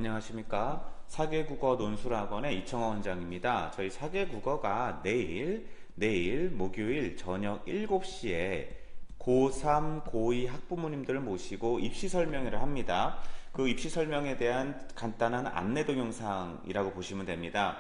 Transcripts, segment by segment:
안녕하십니까. 사계국어 논술학원의 이청호 원장입니다. 저희 사계국어가 내일 목요일 저녁 7시에 고3, 고2 학부모님들을 모시고 입시 설명회를 합니다. 그 입시 설명에 대한 간단한 안내 동영상이라고 보시면 됩니다.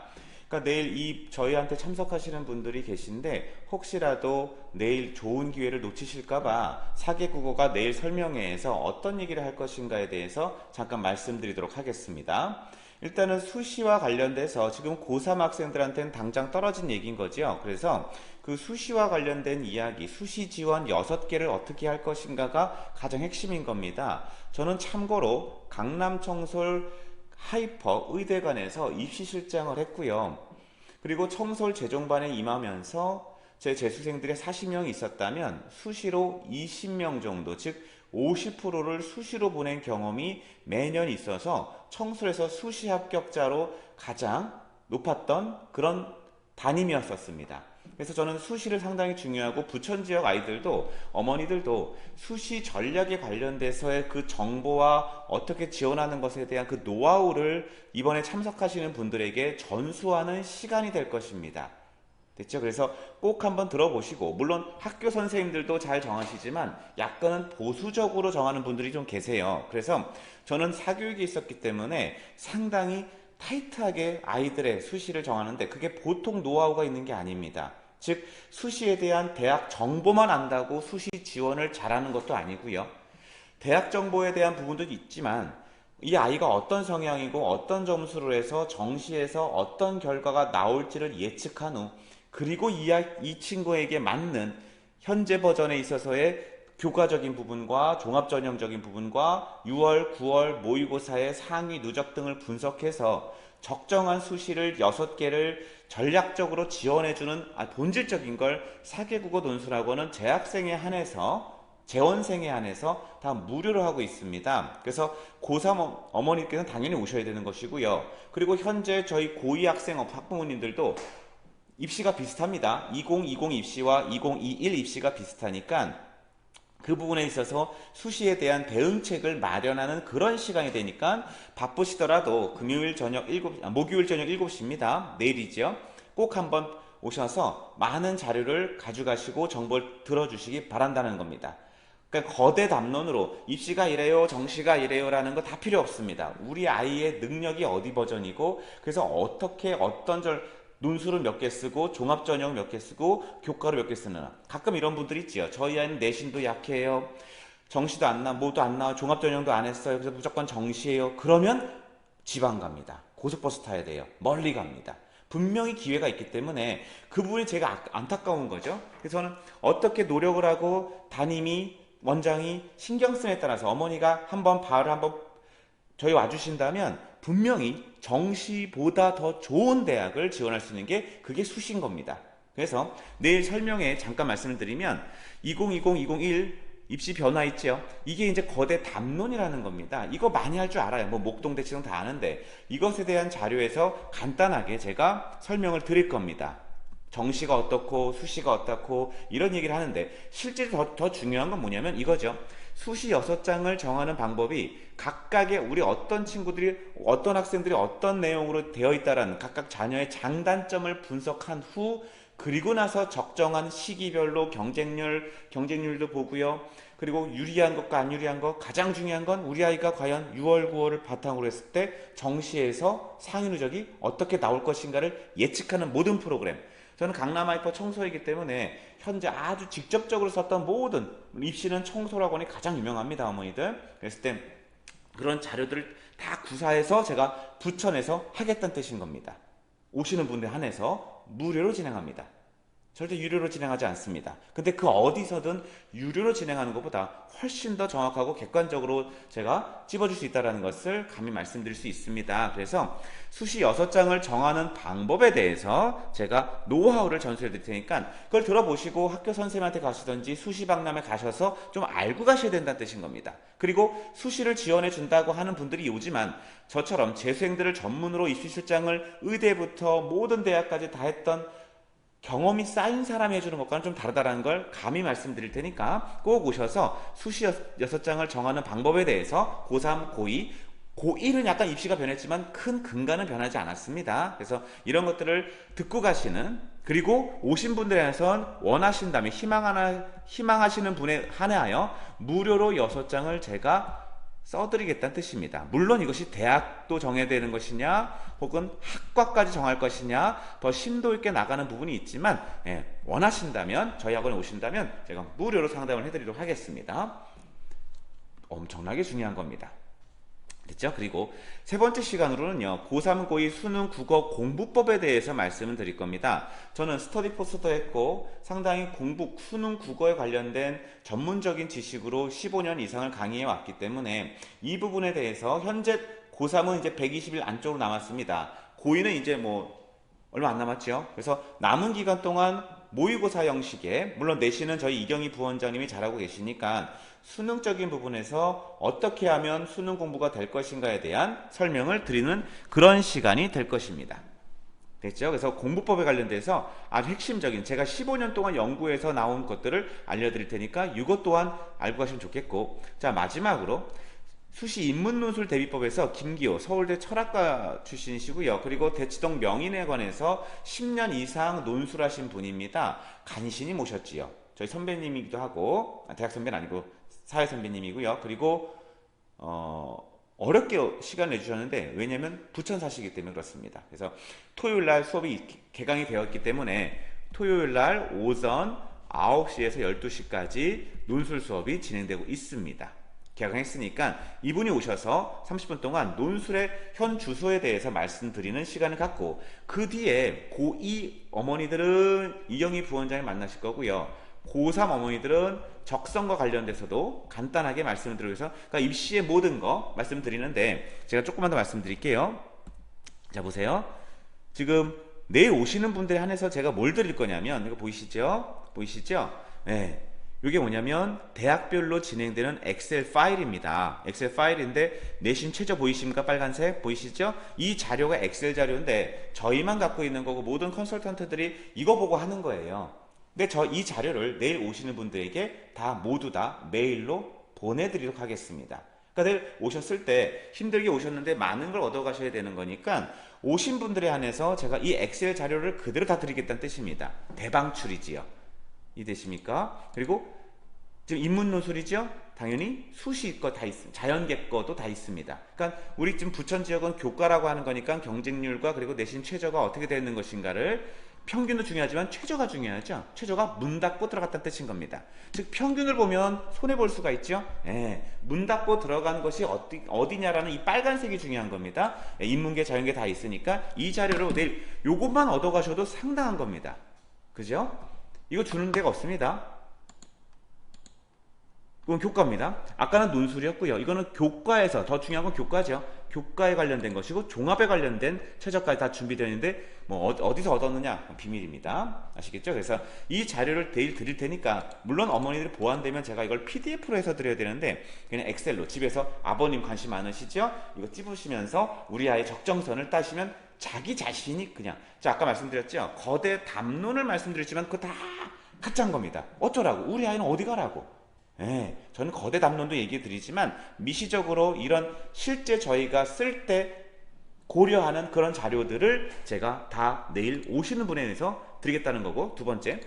그러니까 내일 저희한테 참석하시는 분들이 계신데 혹시라도 내일 좋은 기회를 놓치실까봐 사계국어가 내일 설명회에서 어떤 얘기를 할 것인가에 대해서 잠깐 말씀드리도록 하겠습니다. 일단은 수시와 관련돼서 지금 고3 학생들한테는 당장 떨어진 얘기인 거죠. 그래서 그 수시와 관련된 이야기, 수시 지원 6개를 어떻게 할 것인가가 가장 핵심인 겁니다. 저는 참고로 강남청솔 하이퍼 의대관에서 입시실장을 했고요. 그리고 청솔 재종반에 임하면서 제 재수생들이 40명이 있었다면 수시로 20명 정도, 즉 50%를 수시로 보낸 경험이 매년 있어서 청솔에서 수시 합격자로 가장 높았던 그런 담임이었었습니다. 그래서 저는 수시를 상당히 중요하고 부천 지역 아이들도 어머니들도 수시 전략에 관련돼서의 그 정보와 어떻게 지원하는 것에 대한 그 노하우를 이번에 참석하시는 분들에게 전수하는 시간이 될 것입니다. 됐죠? 그래서 꼭 한번 들어보시고, 물론 학교 선생님들도 잘 정하시지만 약간은 보수적으로 정하는 분들이 좀 계세요. 그래서 저는 사교육에 있었기 때문에 상당히 타이트하게 아이들의 수시를 정하는데 그게 보통 노하우가 있는 게 아닙니다. 즉 수시에 대한 대학 정보만 안다고 수시 지원을 잘하는 것도 아니고요. 대학 정보에 대한 부분도 있지만 이 아이가 어떤 성향이고 어떤 점수로 해서 정시에서 어떤 결과가 나올지를 예측한 후 그리고 이 친구에게 맞는 현재 버전에 있어서의 교과적인 부분과 종합전형적인 부분과 6월, 9월 모의고사의 상위 누적 등을 분석해서 적정한 수시를 6개를 전략적으로 지원해주는 본질적인 걸 사계국어 논술학원은 재학생에 한해서 재원생에 한해서 다 무료로 하고 있습니다. 그래서 고3 어머니께서는 당연히 오셔야 되는 것이고요. 그리고 현재 저희 고2 학생 학부모님들도 입시가 비슷합니다. 2020 입시와 2021 입시가 비슷하니까 그 부분에 있어서 수시에 대한 대응책을 마련하는 그런 시간이 되니까 바쁘시더라도 목요일 저녁 7시입니다. 내일이죠. 꼭 한번 오셔서 많은 자료를 가져가시고 정보를 들어주시기 바란다는 겁니다. 그러니까 거대 담론으로 입시가 이래요, 정시가 이래요라는 거 다 필요 없습니다. 우리 아이의 능력이 어디 버전이고 그래서 어떻게 어떤 논술을 몇 개 쓰고 종합전형 몇 개 쓰고 교과를 몇 개 쓰느냐. 가끔 이런 분들이 있지요. 저희 아이는 내신도 약해요. 정시도 안 나, 뭐도 안 나와, 종합전형도 안 했어요. 그래서 무조건 정시예요. 그러면 지방 갑니다. 고속버스 타야 돼요. 멀리 갑니다. 분명히 기회가 있기 때문에 그 부분이 제가 안타까운 거죠. 그래서 저는 어떻게 노력을 하고 담임이 원장이 신경 쓰냐에 따라서 어머니가 한번 저희 와주신다면 분명히 정시보다 더 좋은 대학을 지원할 수 있는 게 그게 수시인 겁니다. 그래서 내일 설명에 잠깐 말씀을 드리면 2020, 2021 입시 변화 있죠. 이게 이제 거대 담론이라는 겁니다. 이거 많이 할 줄 알아요. 뭐 목동 대치동 다 아는데 이것에 대한 자료에서 간단하게 제가 설명을 드릴 겁니다. 정시가 어떻고 수시가 어떻고 이런 얘기를 하는데 실제 더 중요한 건 뭐냐면 이거죠. 수시 6장을 정하는 방법이 각각의 우리 어떤 친구들이 어떤 학생들이 어떤 내용으로 되어 있다라는 각각 자녀의 장단점을 분석한 후 그리고 나서 적정한 시기별로 경쟁률도 보고요. 그리고 유리한 것과 안 유리한 것, 가장 중요한 건 우리 아이가 과연 6월, 9월을 바탕으로 했을 때 정시에서 상위 누적이 어떻게 나올 것인가를 예측하는 모든 프로그램. 저는 강남 하이퍼 청소이기 때문에 현재 아주 직접적으로 썼던 모든 입시는 청소학원이 가장 유명합니다. 어머니들. 그랬을 때 그런 자료들을 다 구사해서 제가 부천에서 하겠다는 뜻인 겁니다. 오시는 분들 한해서 무료로 진행합니다. 절대 유료로 진행하지 않습니다. 근데 그 어디서든 유료로 진행하는 것보다 훨씬 더 정확하고 객관적으로 제가 찝어줄 수 있다는 것을 감히 말씀드릴 수 있습니다. 그래서 수시 6장을 정하는 방법에 대해서 제가 노하우를 전수해 드릴 테니까 그걸 들어보시고 학교 선생님한테 가시든지 수시 박람회 가셔서 좀 알고 가셔야 된다는 뜻인 겁니다. 그리고 수시를 지원해 준다고 하는 분들이 오지만 저처럼 재수생들을 전문으로 입시실장을 의대부터 모든 대학까지 다 했던 경험이 쌓인 사람이 해주는 것과는 좀 다르다는 걸 감히 말씀드릴 테니까 꼭 오셔서 수시 6장을 정하는 방법에 대해서 고3, 고2 고1은 약간 입시가 변했지만 큰 근간은 변하지 않았습니다. 그래서 이런 것들을 듣고 가시는, 그리고 오신 분들에 한해선 원하신다면 희망하시는 분에 한해하여 무료로 6장을 제가 써드리겠다는 뜻입니다. 물론 이것이 대학도 정해야 되는 것이냐 혹은 학과까지 정할 것이냐 더 심도 있게 나가는 부분이 있지만, 원하신다면 저희 학원에 오신다면 제가 무료로 상담을 해드리도록 하겠습니다. 엄청나게 중요한 겁니다. 됐죠? 그리고 세 번째 시간으로는요, 고3, 고2 수능 국어 공부법에 대해서 말씀을 드릴 겁니다. 저는 스터디 포스도 했고 상당히 수능 국어에 관련된 전문적인 지식으로 15년 이상을 강의해 왔기 때문에 이 부분에 대해서 현재 고3은 이제 120일 안쪽으로 남았습니다. 고2는 이제 뭐 얼마 안 남았죠. 그래서 남은 기간 동안 모의고사 형식의, 물론 내신은 저희 이경희 부원장님이 잘하고 계시니까 수능적인 부분에서 어떻게 하면 수능 공부가 될 것인가에 대한 설명을 드리는 그런 시간이 될 것입니다. 됐죠? 그래서 공부법에 관련돼서 아주 핵심적인, 제가 15년 동안 연구해서 나온 것들을 알려드릴 테니까 이것 또한 알고 가시면 좋겠고, 자, 마지막으로 수시 인문논술 대비법에서 김기호 서울대 철학과 출신이시고요. 그리고 대치동 명인에 관해서 10년 이상 논술하신 분입니다. 간신히 모셨지요. 저희 선배님이기도 하고, 대학 선배는 아니고 사회 선배님이고요. 그리고 어렵게 시간을 내주셨는데, 왜냐면 부천 사시기 때문에 그렇습니다. 그래서 토요일날 수업이 개강이 되었기 때문에 토요일날 오전 9시에서 12시까지 논술 수업이 진행되고 있습니다. 개강했으니까 이분이 오셔서 30분 동안 논술의 현 주소에 대해서 말씀드리는 시간을 갖고, 그 뒤에 고2 어머니들은 이경희 부원장을 만나실 거고요. 고3 어머니들은 적성과 관련돼서도 간단하게 말씀을 드리기 위해서, 그러니까 입시의 모든 거 말씀드리는데, 제가 조금만 더 말씀드릴게요. 자, 보세요. 지금 내일 오시는 분들에 한해서 제가 뭘 드릴 거냐면, 이거 보이시죠? 보이시죠? 네. 이게 뭐냐면 대학별로 진행되는 엑셀 파일입니다. 엑셀 파일인데 내신 최저 보이십니까? 빨간색 보이시죠? 이 자료가 엑셀 자료인데 저희만 갖고 있는 거고 모든 컨설턴트들이 이거 보고 하는 거예요. 근데 이 자료를 내일 오시는 분들에게 모두 다 메일로 보내드리도록 하겠습니다. 그러니까 내일 오셨을 때 힘들게 오셨는데 많은 걸 얻어 가셔야 되는 거니까 오신 분들에 한해서 제가 이 엑셀 자료를 그대로 다 드리겠다는 뜻입니다. 대방출이지요. 이해되십니까? 그리고 지금 인문논술이죠? 당연히 수시 거 다 있습니다. 자연계 거도 다 있습니다. 그러니까 우리 지금 부천 지역은 교과라고 하는 거니까 경쟁률과 그리고 내신 최저가 어떻게 되는 것인가를, 평균도 중요하지만 최저가 중요하죠. 최저가 문 닫고 들어갔다는 뜻인 겁니다. 즉 평균을 보면 손해 볼 수가 있죠. 문 닫고 들어간 것이 어디냐라는 이 빨간색이 중요한 겁니다. 인문계 자연계 다 있으니까 이 자료로 내일 요것만 얻어 가셔도 상당한 겁니다. 그죠? 이거 주는 데가 없습니다. 이건 교과입니다. 아까는 논술이었고요. 이거는 교과에서, 더 중요한 건 교과죠. 교과에 관련된 것이고 종합에 관련된 최저까지 다 준비되어 있는데 뭐 어디서 얻었느냐 비밀입니다. 아시겠죠? 그래서 이 자료를 내일 드릴 테니까, 물론 어머니들이 보완되면 제가 이걸 PDF로 해서 드려야 되는데 그냥 엑셀로 집에서, 아버님 관심 많으시죠? 이거 찝으시면서 우리 아이 적정선을 따시면 자기 자신이 그냥, 자, 아까 말씀드렸죠? 거대 담론을 말씀드렸지만 그거 다 가짜인 겁니다. 어쩌라고? 우리 아이는 어디 가라고? 저는 거대 담론도 얘기해 드리지만 미시적으로 이런 실제 저희가 쓸 때 고려하는 그런 자료들을 제가 다 내일 오시는 분에 대해서 드리겠다는 거고, 두 번째,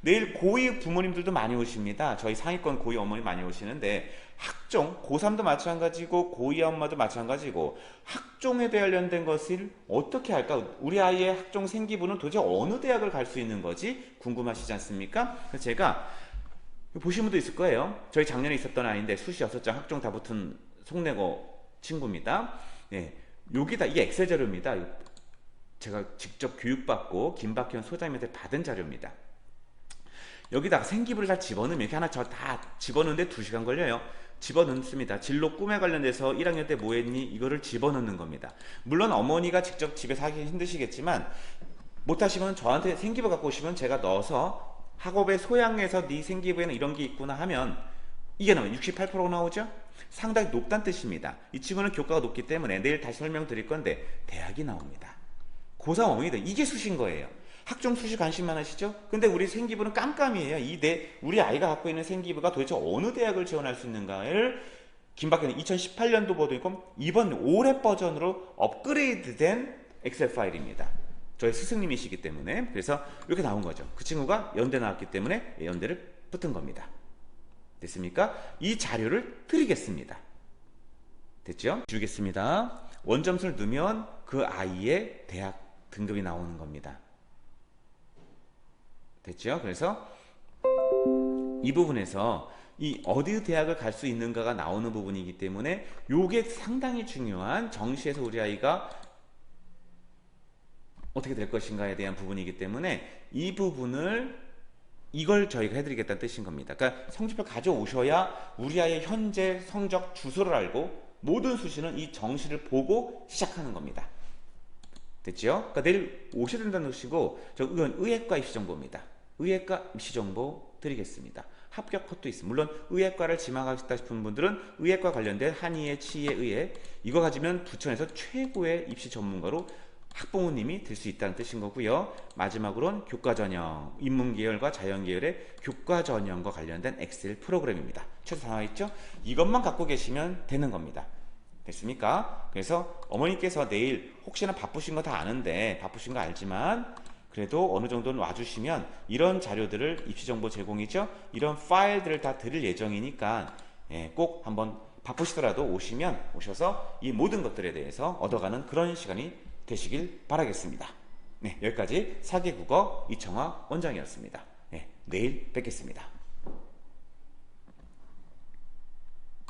내일 고2 부모님들도 많이 오십니다. 저희 상위권 고2 어머니 많이 오시는데, 학종, 고3도 마찬가지고 고2 엄마도 마찬가지고, 학종에 관련된 것을 어떻게 할까? 우리 아이의 학종 생기부는 도대체 어느 대학을 갈 수 있는 거지? 궁금하시지 않습니까? 그래서 제가, 보신 분도 있을 거예요. 저희 작년에 있었던 아이인데 수시 6장 학종 다 붙은 속내고 친구입니다. 여기다, 이게 엑셀 자료입니다. 제가 직접 교육받고 김박현 소장님한테 받은 자료입니다. 여기다가 생기부를 다 집어넣으면, 이렇게 하나 다 집어넣는데 2시간 걸려요. 집어넣습니다. 진로 꿈에 관련돼서 1학년 때 뭐 했니? 이거를 집어넣는 겁니다. 물론 어머니가 직접 집에서 하기 힘드시겠지만, 못하시면 저한테 생기부 갖고 오시면 제가 넣어서 학업의 소양에서 네 생기부에는 이런 게 있구나 하면 이게 나오면 68%가 나오죠? 상당히 높다는 뜻입니다. 이 친구는 교과가 높기 때문에 내일 다시 설명드릴 건데 대학이 나옵니다. 고3 어머니들, 이게 수시인 거예요. 학종 수시 관심 많으시죠? 근데 우리 생기부는 깜깜이에요. 우리 아이가 갖고 있는 생기부가 도대체 어느 대학을 지원할 수 있는가를 김박현의 2018년도 버전이고 이번 올해 버전으로 업그레이드된 엑셀 파일입니다. 저희 스승님이시기 때문에. 그래서 이렇게 나온 거죠. 그 친구가 연대 나왔기 때문에 연대를 붙은 겁니다. 됐습니까? 이 자료를 드리겠습니다. 됐죠? 주겠습니다. 원점수를 넣으면 그 아이의 대학 등급이 나오는 겁니다. 됐죠? 그래서 이 부분에서 이 어디 대학을 갈 수 있는가가 나오는 부분이기 때문에 요게 상당히 중요한 정시에서 우리 아이가 어떻게 될 것인가에 대한 부분이기 때문에 이 부분을 이걸 저희가 해드리겠다는 뜻인 겁니다. 그러니까 성적표 가져오셔야 우리 아이의 현재 성적 주소를 알고 모든 수시는 이 정시를 보고 시작하는 겁니다. 됐죠? 그러니까 내일 오셔야 된다는 것이고, 이건 의예과 입시정보입니다. 의예과 입시정보 드리겠습니다. 합격 컷도 있습니다. 물론 의예과를 지망하겠다 싶은 분들은 의예과 관련된 한의예, 치예, 의예 이거 가지면 부천에서 최고의 입시 전문가로 학부모님이 될 수 있다는 뜻인 거고요. 마지막으로는 교과전형, 인문계열과 자연계열의 교과전형과 관련된 엑셀 프로그램입니다. 최소 나와 있죠? 이것만 갖고 계시면 되는 겁니다. 됐습니까? 그래서 어머니께서 내일 혹시나 바쁘신 거 다 아는데, 바쁘신 거 알지만 그래도 어느 정도는 와주시면 이런 자료들을 입시정보 제공이죠? 이런 파일들을 다 드릴 예정이니까 꼭 한번 바쁘시더라도 오셔서 이 모든 것들에 대해서 얻어가는 그런 시간이 되시길 바라겠습니다. 네, 여기까지 사계국어 이청아 원장이었습니다. 네, 내일 뵙겠습니다.